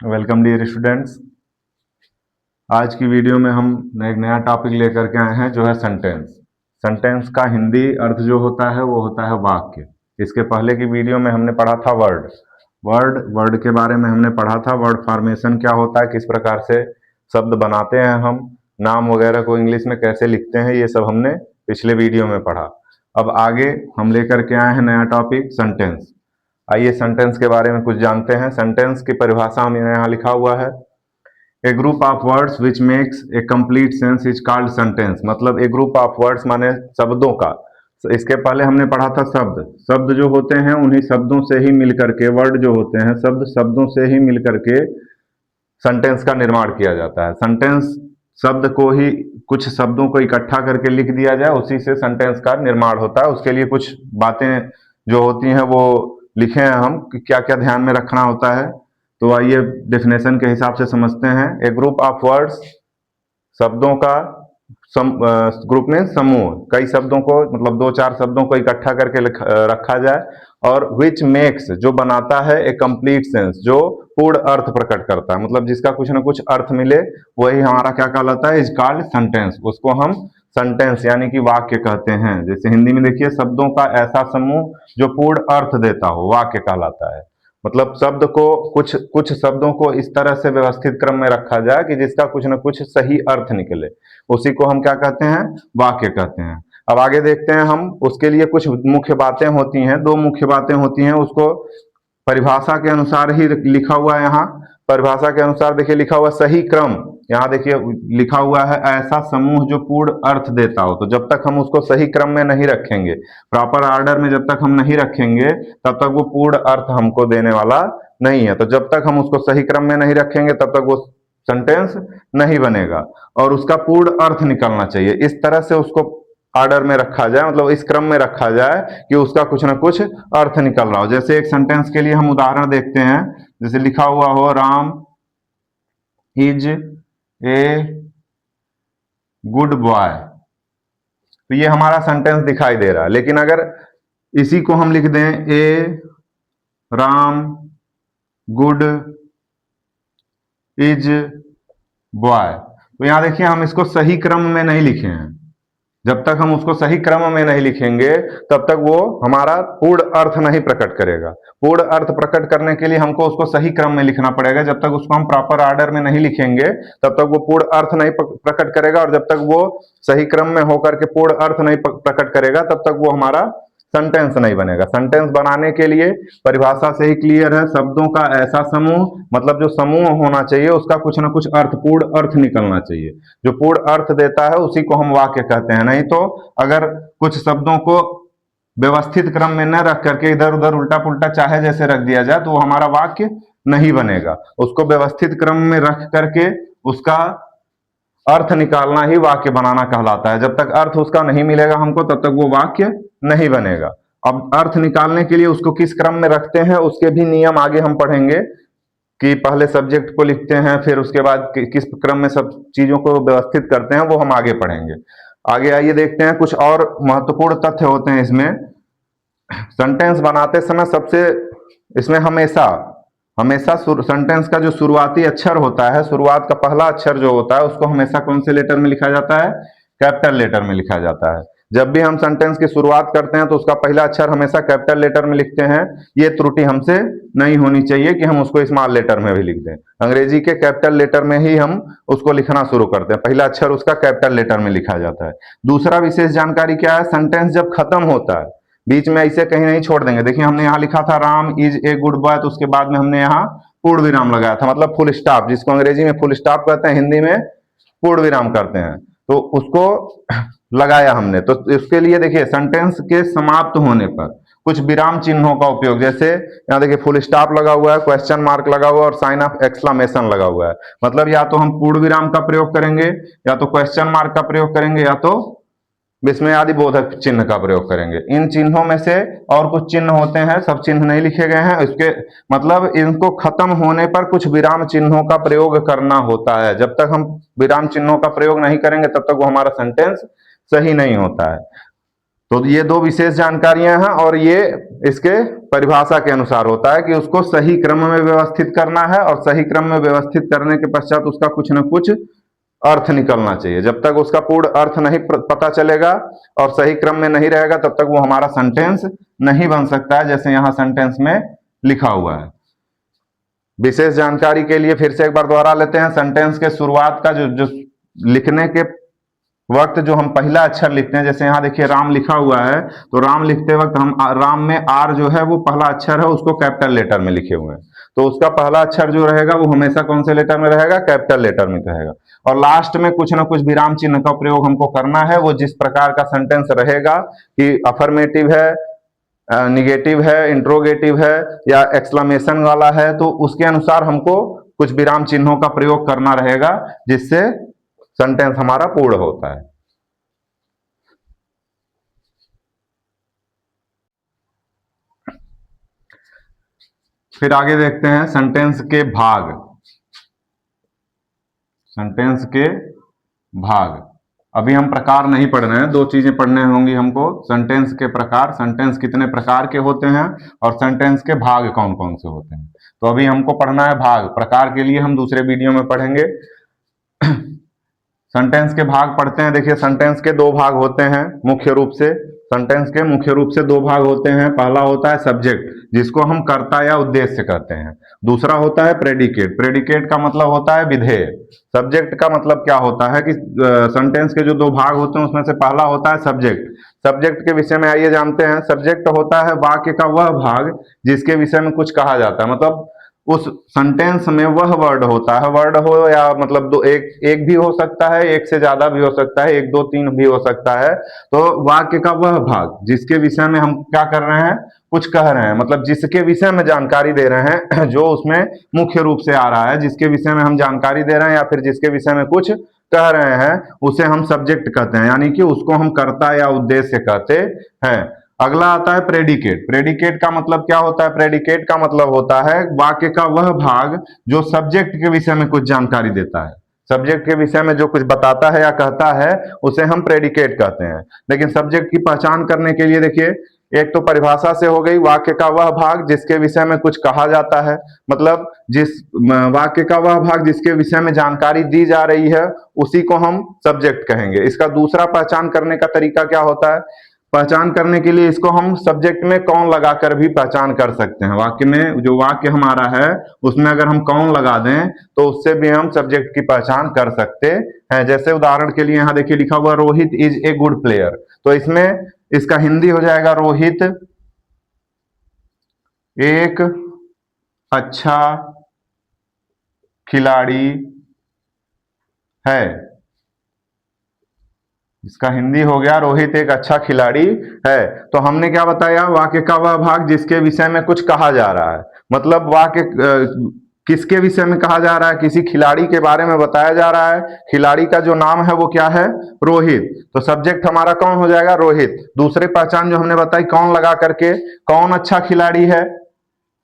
Welcome dear students. आज की video में हम एक नया टॉपिक लेकर के आए हैं जो है सेंटेंस। सेंटेंस का हिंदी अर्थ जो होता है वो होता है वाक्य। इसके पहले की वीडियो में हमने पढ़ा था वर्ड के बारे में हमने पढ़ा था। वर्ड फॉर्मेशन क्या होता है, किस प्रकार से शब्द बनाते हैं, हम नाम वगैरह को इंग्लिश में कैसे लिखते हैं, ये सब हमने पिछले वीडियो में पढ़ा। अब आगे हम लेकर के आए हैं नया टॉपिक सेंटेंस। आइए सेंटेंस के बारे में कुछ जानते हैं। सेंटेंस की परिभाषा हमें यहाँ लिखा हुआ है, a group of words which makes a complete sense is called sentence. मतलब ए ग्रुप ऑफ वर्ड्स माने शब्दों का। इसके पहले हमने पढ़ा था शब्द जो होते हैं उन्हीं शब्दों से ही मिलकर के, वर्ड जो होते हैं शब्दों से ही मिलकर के सेंटेंस का निर्माण किया जाता है। सेंटेंस शब्द को ही, कुछ शब्दों को इकट्ठा करके लिख दिया जाए, उसी से सेंटेंस का निर्माण होता है। उसके लिए कुछ बातें जो होती हैं वो लिखे हैं हम कि क्या क्या ध्यान में रखना होता है। तो आइए डेफिनेशन के हिसाब से समझते हैं। ए ग्रुप ऑफ वर्ड्स, शब्दों का ग्रुप में समूह, कई शब्दों को, मतलब दो चार शब्दों को इकट्ठा करके रखा जाए, और विच मेक्स, जो बनाता है, ए कंप्लीट सेंस, जो पूर्ण अर्थ प्रकट करता है, मतलब जिसका कुछ ना कुछ अर्थ मिले, वही हमारा क्या कहलाता है, इज कॉल्ड सेंटेंस। उसको हम सेंटेंस यानी कि वाक्य कहते हैं। जैसे हिंदी में देखिए, शब्दों का ऐसा समूह जो पूर्ण अर्थ देता हो, वाक्य कहलाता है। मतलब शब्द को, कुछ कुछ शब्दों को इस तरह से व्यवस्थित क्रम में रखा जाए कि जिसका कुछ न कुछ सही अर्थ निकले, उसी को हम क्या कहते हैं, वाक्य कहते हैं। अब आगे देखते हैं हम। उसके लिए कुछ मुख्य बातें होती हैं, दो मुख्य बातें होती हैं, उसको परिभाषा के अनुसार ही लिखा हुआ है। यहाँ परिभाषा के अनुसार देखिए लिखा हुआ सही क्रम, यहाँ देखिए लिखा हुआ है ऐसा समूह जो पूर्ण अर्थ देता हो। तो जब तक हम उसको सही क्रम में नहीं रखेंगे, प्रॉपर ऑर्डर में जब तक हम नहीं रखेंगे, तब तक वो पूर्ण अर्थ हमको देने वाला नहीं है। तो जब तक हम उसको सही क्रम में नहीं रखेंगे, तब तक वो सेंटेंस नहीं बनेगा, और उसका पूर्ण अर्थ निकलना चाहिए। इस तरह से उसको ऑर्डर में रखा जाए, मतलब इस क्रम में रखा जाए कि उसका कुछ ना कुछ अर्थ निकल रहा हो। जैसे एक सेंटेंस के लिए हम उदाहरण देखते हैं, जैसे लिखा हुआ हो, Ram is a good boy. तो ये हमारा सेंटेंस दिखाई दे रहा है। लेकिन अगर इसी को हम लिख दें, ए राम गुड इज बॉय, तो यहां देखिए हम इसको सही क्रम में नहीं लिखे हैं। जब तक हम उसको सही क्रम में नहीं लिखेंगे, तब तक वो हमारा पूर्ण अर्थ नहीं प्रकट करेगा। पूर्ण अर्थ प्रकट करने के लिए हमको उसको सही क्रम में लिखना पड़ेगा। जब तक उसको हम प्रॉपर ऑर्डर में नहीं लिखेंगे, तब तक वो पूर्ण अर्थ नहीं प्रकट करेगा, और जब तक वो सही क्रम में होकर के पूर्ण अर्थ नहीं प्रकट करेगा, तब तक वो हमारा सेंटेंस नहीं बनेगा। सेंटेंस बनाने के लिए परिभाषा से ही क्लियर है, शब्दों का ऐसा समूह, मतलब जो समूह होना चाहिए उसका कुछ ना कुछ अर्थ, पूर्ण अर्थ निकलना चाहिए। जो पूर्ण अर्थ देता है उसी को हम वाक्य कहते हैं। नहीं तो अगर कुछ शब्दों को व्यवस्थित क्रम में न रख करके इधर उधर उल्टा पुल्टा चाहे जैसे रख दिया जाए, तो वो हमारा वाक्य नहीं बनेगा। उसको व्यवस्थित क्रम में रख करके उसका अर्थ निकालना ही वाक्य बनाना कहलाता है। जब तक अर्थ उसका नहीं मिलेगा हमको, तब तक वो वाक्य नहीं बनेगा। अब अर्थ निकालने के लिए उसको किस क्रम में रखते हैं, उसके भी नियम आगे हम पढ़ेंगे, कि पहले सब्जेक्ट को लिखते हैं, फिर उसके बाद किस क्रम में सब चीजों को व्यवस्थित करते हैं, वो हम आगे पढ़ेंगे। आगे आइए देखते हैं, कुछ और महत्वपूर्ण तथ्य होते हैं इसमें। सेंटेंस बनाते समय सबसे, इसमें हमेशा हमेशा सेंटेंस का जो शुरुआती अक्षर होता है, शुरुआत का पहला अक्षर जो होता है, उसको हमेशा कौन से लेटर में लिखा जाता है, कैपिटल लेटर में लिखा जाता है। जब भी हम सेंटेंस की शुरुआत करते हैं तो उसका पहला अक्षर हमेशा कैपिटल लेटर में लिखते हैं। ये त्रुटि हमसे नहीं होनी चाहिए कि हम उसको स्मॉल लेटर में भी लिख दें। अंग्रेजी के कैपिटल लेटर में ही हम उसको लिखना शुरू करते हैं, पहला अक्षर उसका कैपिटल लेटर में लिखा जाता है। दूसरा विशेष जानकारी क्या है, सेंटेंस जब खत्म होता है, बीच में ऐसे कहीं नहीं छोड़ देंगे। देखिए हमने यहाँ लिखा था Ram is a good boy, तो उसके बाद में हमने यहाँ पूर्ण विराम लगाया था, मतलब फुल स्टॉप, जिसको अंग्रेजी में फुल स्टॉप कहते हैं, हिंदी में पूर्ण विराम करते हैं। तो उसको लगाया हमने। तो इसके लिए देखिए सेंटेंस के समाप्त होने पर कुछ विराम चिन्हों का उपयोग, जैसे यहाँ देखिए फुल स्टॉप लगा हुआ है, क्वेश्चन मार्क लगा हुआ है, और साइन ऑफ एक्सक्लेमेशन लगा हुआ है। मतलब या तो हम पूर्ण विराम का प्रयोग करेंगे, या तो क्वेश्चन मार्क का प्रयोग करेंगे, या तो विस्मयादि बोधक चिन्ह का प्रयोग करेंगे। इन चिन्हों में से और कुछ चिन्ह होते हैं, सब चिन्ह नहीं लिखे गए हैं। इसके मतलब इनको खत्म होने पर कुछ विराम चिन्हों का प्रयोग करना होता है। जब तक हम विराम चिन्हों का प्रयोग नहीं करेंगे, तब तक वो हमारा सेंटेंस सही नहीं होता है। तो ये दो विशेष जानकारियां हैं और ये इसके परिभाषा के अनुसार होता है कि उसको सही क्रम में व्यवस्थित करना है और सही क्रम में व्यवस्थित करने के पश्चात उसका कुछ न कुछ अर्थ निकलना चाहिए। जब तक उसका पूर्ण अर्थ नहीं पता चलेगा और सही क्रम में नहीं रहेगा तब तक वो हमारा सेंटेंस नहीं बन सकता है, जैसे यहां सेंटेंस में लिखा हुआ है। विशेष जानकारी के लिए फिर से एक बार दोहरा लेते हैं। सेंटेंस के शुरुआत का जो लिखने के वक्त जो हम पहला अक्षर लिखते हैं, जैसे यहाँ देखिए राम लिखा हुआ है, तो राम लिखते वक्त हम राम में आर जो है वो पहला अक्षर है, उसको कैपिटल लेटर में लिखे हुए हैं, तो उसका पहला अक्षर जो रहेगा वो हमेशा कौन से लेटर में रहेगा? कैपिटल लेटर में रहेगा। और लास्ट में कुछ ना कुछ विराम चिन्ह का प्रयोग हमको करना है। वो जिस प्रकार का सेंटेंस रहेगा कि अफर्मेटिव है, निगेटिव है, इंट्रोगेटिव है या एक्सक्लेमेशन वाला है, तो उसके अनुसार हमको कुछ विराम चिन्हों का प्रयोग करना रहेगा, जिससे सेंटेंस हमारा पूर्ण होता है। फिर आगे देखते हैं सेंटेंस के भाग। सेंटेंस के भाग, अभी हम प्रकार नहीं पढ़ रहे हैं, दो चीजें पढ़ने होंगी हमको। सेंटेंस के प्रकार, सेंटेंस कितने प्रकार के होते हैं, और सेंटेंस के भाग कौन कौन से होते हैं। तो अभी हमको पढ़ना है भाग। प्रकार के लिए हम दूसरे वीडियो में पढ़ेंगे। सेंटेंस के भाग पढ़ते हैं। देखिए सेंटेंस के दो भाग होते हैं मुख्य रूप से। सेंटेंस के मुख्य रूप से दो भाग होते हैं। पहला होता है सब्जेक्ट, जिसको हम कर्ता या उद्देश्य कहते हैं। दूसरा होता है प्रेडिकेट। प्रेडिकेट का मतलब होता है विधेय। सब्जेक्ट का मतलब क्या होता है कि सेंटेंस के जो दो भाग होते हैं उसमें से पहला होता है सब्जेक्ट। सब्जेक्ट के विषय में आइए जानते हैं। सब्जेक्ट होता है वाक्य का वह भाग जिसके विषय में कुछ कहा जाता है, मतलब उस सेंटेंस में वह वर्ड होता है, वर्ड हो या मतलब दो, एक एक भी हो सकता है, एक से ज्यादा भी हो सकता है, एक दो तीन भी हो सकता है। तो वाक्य का वह भाग जिसके विषय में हम क्या कर रहे हैं, कुछ कह रहे हैं, मतलब जिसके विषय में जानकारी दे रहे हैं, जो उसमें मुख्य रूप से आ रहा है, जिसके विषय में हम जानकारी दे रहे हैं या फिर जिसके विषय में कुछ कह रहे हैं, उसे हम सब्जेक्ट कहते हैं, यानी कि उसको हम कर्ता या उद्देश्य कहते हैं। अगला आता है प्रेडिकेट। प्रेडिकेट का मतलब क्या होता है? प्रेडिकेट का मतलब होता है वाक्य का वह भाग जो सब्जेक्ट के विषय में कुछ जानकारी देता है। सब्जेक्ट के विषय में जो कुछ बताता है या कहता है उसे हम प्रेडिकेट कहते हैं। लेकिन सब्जेक्ट की पहचान करने के लिए देखिए, एक तो परिभाषा से हो गई वाक्य का वह भाग जिसके विषय में कुछ कहा जाता है, मतलब जिस वाक्य का वह भाग जिसके विषय में जानकारी दी जा रही है उसी को हम सब्जेक्ट कहेंगे। इसका दूसरा पहचान करने का तरीका क्या होता है? पहचान करने के लिए इसको हम सब्जेक्ट में कौन लगाकर भी पहचान कर सकते हैं। वाक्य में जो वाक्य हमारा है उसमें अगर हम कौन लगा दें तो उससे भी हम सब्जेक्ट की पहचान कर सकते हैं। जैसे उदाहरण के लिए यहाँ देखिए लिखा हुआ Rohit is a good player, तो इसमें इसका हिंदी हो जाएगा रोहित एक अच्छा खिलाड़ी है। इसका हिंदी हो गया रोहित एक अच्छा खिलाड़ी है। तो हमने क्या बताया? वाक्य का वह भाग जिसके विषय में कुछ कहा जा रहा है, मतलब वाक्य किसके विषय में कहा जा रहा है? किसी खिलाड़ी के बारे में बताया जा रहा है। खिलाड़ी का जो नाम है वो क्या है? रोहित। तो सब्जेक्ट हमारा कौन हो जाएगा? रोहित। दूसरी पहचान जो हमने बताई कौन लगा करके, कौन अच्छा खिलाड़ी है,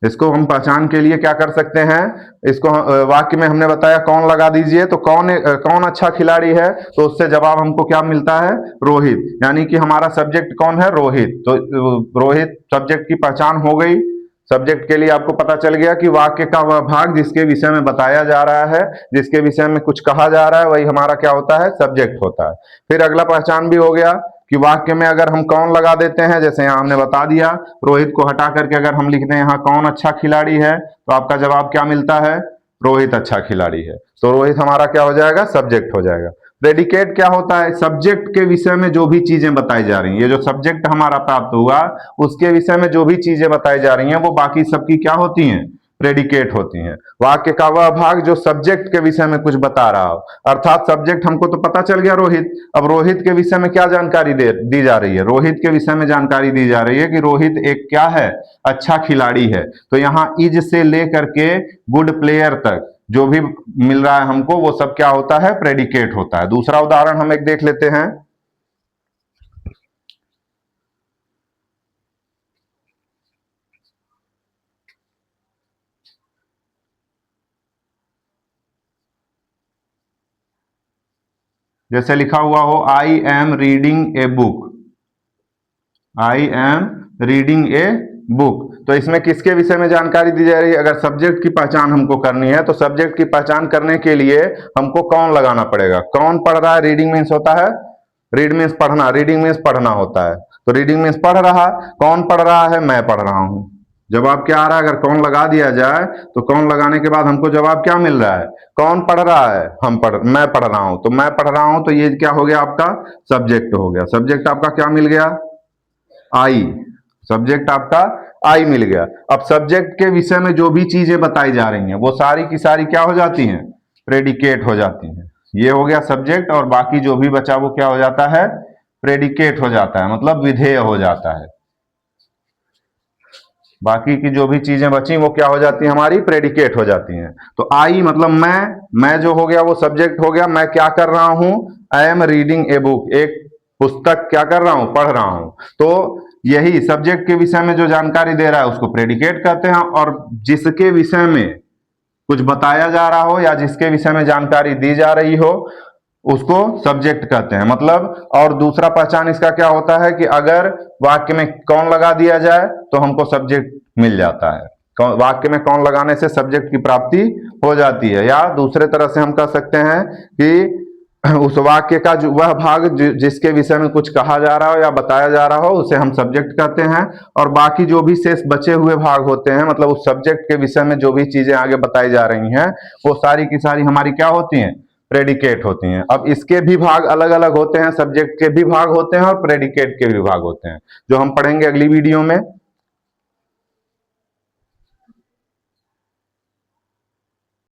इसको हम पहचान के लिए क्या कर सकते हैं? इसको वाक्य में हमने बताया कौन लगा दीजिए, तो कौन अच्छा खिलाड़ी है, तो उससे जवाब हमको क्या मिलता है? रोहित। यानी कि हमारा सब्जेक्ट कौन है? रोहित। तो रोहित सब्जेक्ट की पहचान हो गई। सब्जेक्ट के लिए आपको पता चल गया कि वाक्य का वह भाग जिसके विषय में बताया जा रहा है, जिसके विषय में कुछ कहा जा रहा है, वही हमारा क्या होता है? सब्जेक्ट होता है। फिर अगला पहचान भी हो गया कि वाक्य में अगर हम कौन लगा देते हैं, जैसे यहां हमने बता दिया रोहित को हटा करके अगर हम लिख दें यहाँ कौन अच्छा खिलाड़ी है, तो आपका जवाब क्या मिलता है? रोहित अच्छा खिलाड़ी है। तो रोहित हमारा क्या हो जाएगा? सब्जेक्ट हो जाएगा। प्रेडिकेट क्या होता है? सब्जेक्ट के विषय में जो भी चीजें बताई जा रही हैं, ये जो सब्जेक्ट हमारा प्राप्त हुआ उसके विषय में जो भी चीजें बताई जा रही हैं वो बाकी सबकी क्या होती हैं? प्रेडिकेट होती हैं। वाक्य का वह भाग जो सब्जेक्ट के विषय में कुछ बता रहा हो, अर्थात सब्जेक्ट हमको तो पता चल गया रोहित। अब रोहित के विषय में क्या जानकारी दी जा रही है? रोहित के विषय में जानकारी दी जा रही है कि रोहित एक क्या है? अच्छा खिलाड़ी है। तो यहाँ इज से लेकर के गुड प्लेयर तक जो भी मिल रहा है हमको वो सब क्या होता है? प्रेडिकेट होता है। दूसरा उदाहरण हम एक देख लेते हैं। जैसे लिखा हुआ हो I am reading a book, I am reading a book. तो इसमें किसके विषय में जानकारी दी जा रही है? अगर सब्जेक्ट की पहचान हमको करनी है तो सब्जेक्ट की पहचान करने के लिए हमको कौन लगाना पड़ेगा? कौन पढ़ रहा है? रीडिंग मीन्स होता है, रीड मीन्स पढ़ना, रीडिंग मीन्स पढ़ना होता है। तो रीडिंग मीन्स पढ़ रहा, कौन पढ़ रहा है? मैं पढ़ रहा हूं। जवाब क्या आ रहा है? अगर कौन लगा दिया जाए तो कौन लगाने के बाद हमको जवाब क्या मिल रहा है? कौन पढ़ रहा है? मैं पढ़ रहा हूं। तो मैं पढ़ रहा हूं, तो ये क्या हो गया? आपका सब्जेक्ट हो गया। सब्जेक्ट आपका क्या मिल गया? आई। सब्जेक्ट आपका आई मिल गया। अब सब्जेक्ट के विषय में जो भी चीजें बताई जा रही हैं वो सारी की सारी क्या हो जाती हैं? प्रेडिकेट हो जाती हैं। ये हो गया सब्जेक्ट, और बाकी जो भी बचा वो क्या हो जाता है? प्रेडिकेट हो जाता है, मतलब विधेय हो जाता है। बाकी की जो भी चीजें बची वो क्या हो जाती हैं? हमारी प्रेडिकेट हो जाती हैं। तो आई मतलब मैं जो हो गया वो सब्जेक्ट हो गया। मैं क्या कर रहा हूं? I am reading a book, एक पुस्तक क्या कर रहा हूं? पढ़ रहा हूं। तो यही सब्जेक्ट के विषय में जो जानकारी दे रहा है उसको प्रेडिकेट कहते हैं, और जिसके विषय में कुछ बताया जा रहा हो या जिसके विषय में जानकारी दी जा रही हो उसको सब्जेक्ट कहते हैं। मतलब और दूसरा पहचान इसका क्या होता है कि अगर वाक्य में कौन लगा दिया जाए तो हमको सब्जेक्ट मिल जाता है। वाक्य में कौन लगाने से सब्जेक्ट की प्राप्ति हो जाती है। या दूसरे तरह से हम कह सकते हैं कि उस वाक्य का जो वह भाग जिसके विषय में कुछ कहा जा रहा हो या बताया जा रहा हो उसे हम सब्जेक्ट कहते हैं, और बाकी जो भी शेष बचे हुए भाग होते हैं मतलब उस सब्जेक्ट के विषय में जो भी चीजें आगे बताई जा रही हैं वो सारी की सारी हमारी क्या होती हैं? प्रेडिकेट होती हैं। अब इसके भी भाग अलग अलग होते हैं, सब्जेक्ट के भी भाग होते हैं और प्रेडिकेट के भी भाग होते हैं, जो हम पढ़ेंगे अगली वीडियो में।